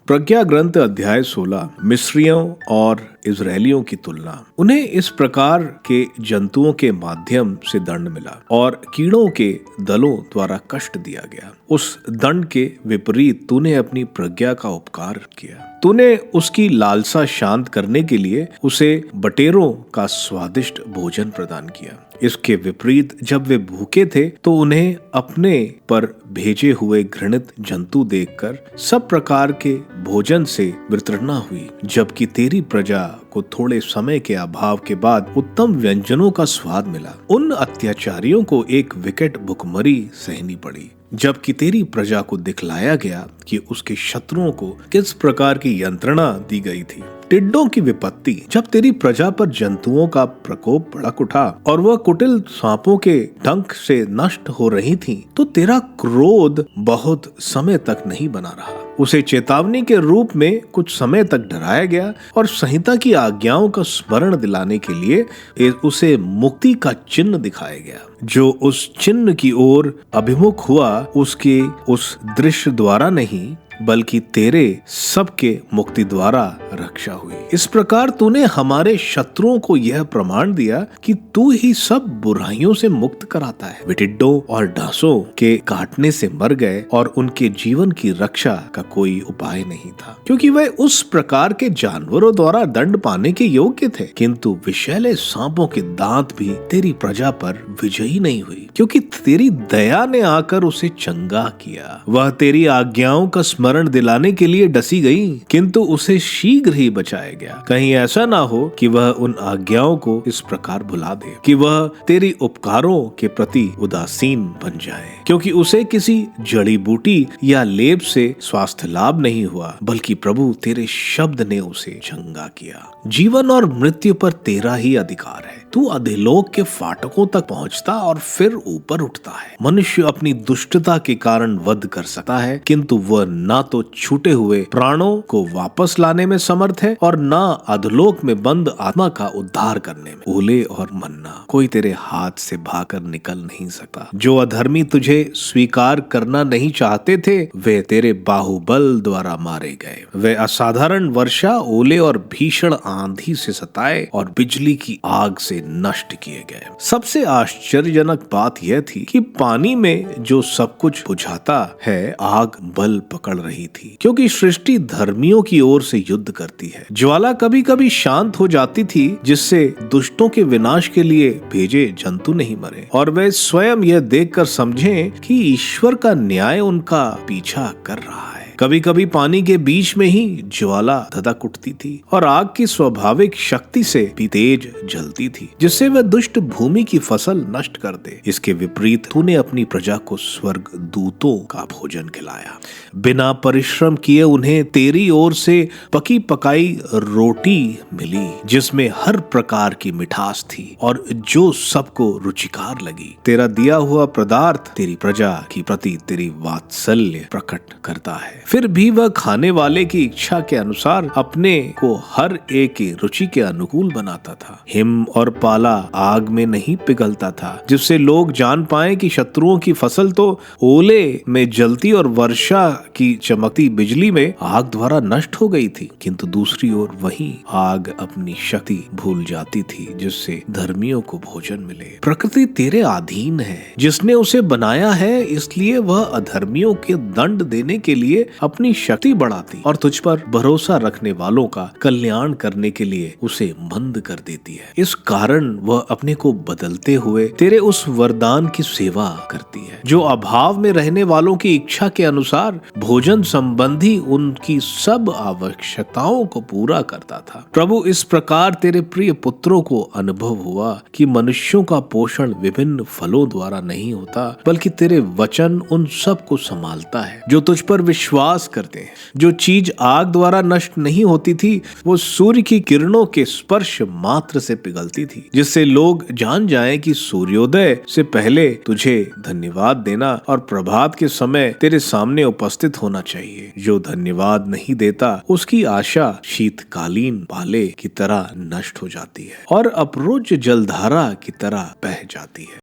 प्रज्ञा ग्रंथ अध्याय 16 मिस्रियों और इजरायलियों की तुलना। उन्हें इस प्रकार के जंतुओं के माध्यम से दंड मिला और कीड़ों के दलों द्वारा कष्ट दिया गया। उस दंड के विपरीत तूने अपनी प्रज्ञा का उपकार किया। तूने उसकी लालसा शांत करने के लिए उसे बटेरों का स्वादिष्ट भोजन प्रदान किया। इसके विपरीत जब वे भूखे थे तो उन्हें अपने पर भेजे हुए घृणित जंतु देखकर सब प्रकार के भोजन से वितृष्णा हुई, जबकि तेरी प्रजा को थोड़े समय के अभाव के बाद उत्तम व्यंजनों का स्वाद मिला। उन अत्याचारियों को एक विकट भुखमरी सहनी पड़ी, जबकि तेरी प्रजा को दिखलाया गया कि उसके शत्रुओं को किस प्रकार की यंत्रणा दी गई थी। टिड्डों की विपत्ति। जब तेरी प्रजा पर जंतुओं का प्रकोप भड़क उठा और वह कुटिल सांपों के डंक से नष्ट हो रही थी, तो तेरा क्रोध बहुत समय तक नहीं बना रहा। उसे चेतावनी के रूप में कुछ समय तक डराया गया और संहिता की आज्ञाओं का स्मरण दिलाने के लिए उसे मुक्ति का चिन्ह दिखाया गया। जो उस चिन्ह की ओर अभिमुख हुआ, उसके उस दृश्य द्वारा नहीं बल्कि तेरे सबके मुक्ति द्वारा रक्षा हुई। इस प्रकार तूने हमारे शत्रुओं को यह प्रमाण दिया कि तू ही सब बुराइयों से मुक्त कराता है। वे टिड्डों और डांसों के काटने से मर गए और उनके जीवन की रक्षा का कोई उपाय नहीं था, क्योंकि वे उस प्रकार के जानवरों द्वारा दंड पाने के योग्य थे। किंतु विषैले सांपों के दांत भी तेरी प्रजा पर विजयी नहीं हुई, क्योंकि तेरी दया ने आकर उसे चंगा किया। वह तेरी आज्ञाओं का स्मरण दिलाने के लिए डसी गई, किंतु उसे शीघ्र ही बचाया गया। कहीं ऐसा ना हो कि वह उन आज्ञाओं को इस प्रकार भुला दे कि वह तेरी उपकारों के प्रति उदासीन बन जाए, क्योंकि उसे किसी जड़ी बूटी या लेप से स्वास्थ्य लाभ नहीं हुआ, बल्कि प्रभु तेरे शब्द ने उसे चंगा किया। जीवन और मृत्यु पर तेरा ही अधिकार है। तू अधोलोक के फाटकों तक पहुंचता और फिर ऊपर उठता है। मनुष्य अपनी दुष्टता के कारण वध कर सकता है, किंतु वह ना तो छूटे हुए प्राणों को वापस लाने में समर्थ है और ना अधोलोक में बंद आत्मा का उद्धार करने में। ओले और मन्ना, कोई तेरे हाथ से भागकर निकल नहीं सकता। जो अधर्मी तुझे स्वीकार करना नहीं चाहते थे, वे तेरे बाहुबल द्वारा मारे गए। वे असाधारण वर्षा, ओले और भीषण आंधी से सताए और बिजली की आग से नष्ट किए गए। सबसे आश्चर्यजनक बात यह थी कि पानी में जो सब कुछ बुझाता है, आग बल पकड़ रही थी, क्योंकि सृष्टि धर्मियों की ओर से युद्ध करती है। ज्वाला कभी कभी शांत हो जाती थी, जिससे दुष्टों के विनाश के लिए भेजे जंतु नहीं मरे और वे स्वयं यह देखकर समझें कि ईश्वर का न्याय उनका पीछा कर रहा है। कभी कभी पानी के बीच में ही ज्वाला धधक उठती थी और आग की स्वाभाविक शक्ति से भी तेज जलती थी, जिससे वह दुष्ट भूमि की फसल नष्ट कर दे। इसके विपरीत तूने अपनी प्रजा को स्वर्ग दूतों का भोजन खिलाया। बिना परिश्रम किए उन्हें तेरी ओर से पकी पकाई रोटी मिली, जिसमें हर प्रकार की मिठास थी और जो सबको रुचिकार लगी। तेरा दिया हुआ पदार्थ तेरी प्रजा की प्रति तेरी वात्सल्य प्रकट करता है। फिर भी वह खाने वाले की इच्छा के अनुसार अपने को हर एक की रुचि के अनुकूल बनाता था। हिम और पाला आग में नहीं पिघलता था, जिससे लोग जान पाए कि शत्रुओं की फसल तो ओले में जलती और वर्षा की चमकती बिजली में आग द्वारा नष्ट हो गई थी, किंतु दूसरी ओर वही आग अपनी शक्ति भूल जाती थी, जिससे धर्मियों को भोजन मिले। प्रकृति तेरे अधीन है, जिसने उसे बनाया है, इसलिए वह अधर्मियों के दंड देने के लिए अपनी शक्ति बढ़ाती और तुझ पर भरोसा रखने वालों का कल्याण करने के लिए उसे मंद कर देती है। इस कारण वह अपने को बदलते हुए तेरे उस वरदान की सेवा करती है, जो अभाव में रहने वालों की इच्छा के अनुसार भोजन संबंधी उनकी सब आवश्यकताओं को पूरा करता था। प्रभु, इस प्रकार तेरे प्रिय पुत्रों को अनुभव हुआ कि मनुष्यों का पोषण विभिन्न फलों द्वारा नहीं होता, बल्कि तेरे वचन उन सब को संभालता है जो तुझ पर विश्वास करते हैं। जो चीज आग द्वारा नष्ट नहीं होती थी, वो सूर्य की किरणों के स्पर्श मात्र से पिघलती थी, जिससे लोग जान जाएं कि सूर्योदय से पहले तुझे धन्यवाद देना और प्रभात के समय तेरे सामने उपस्थित होना चाहिए। जो धन्यवाद नहीं देता, उसकी आशा शीतकालीन पाले की तरह नष्ट हो जाती है और अप्रोच जलधारा की तरह बह जाती है।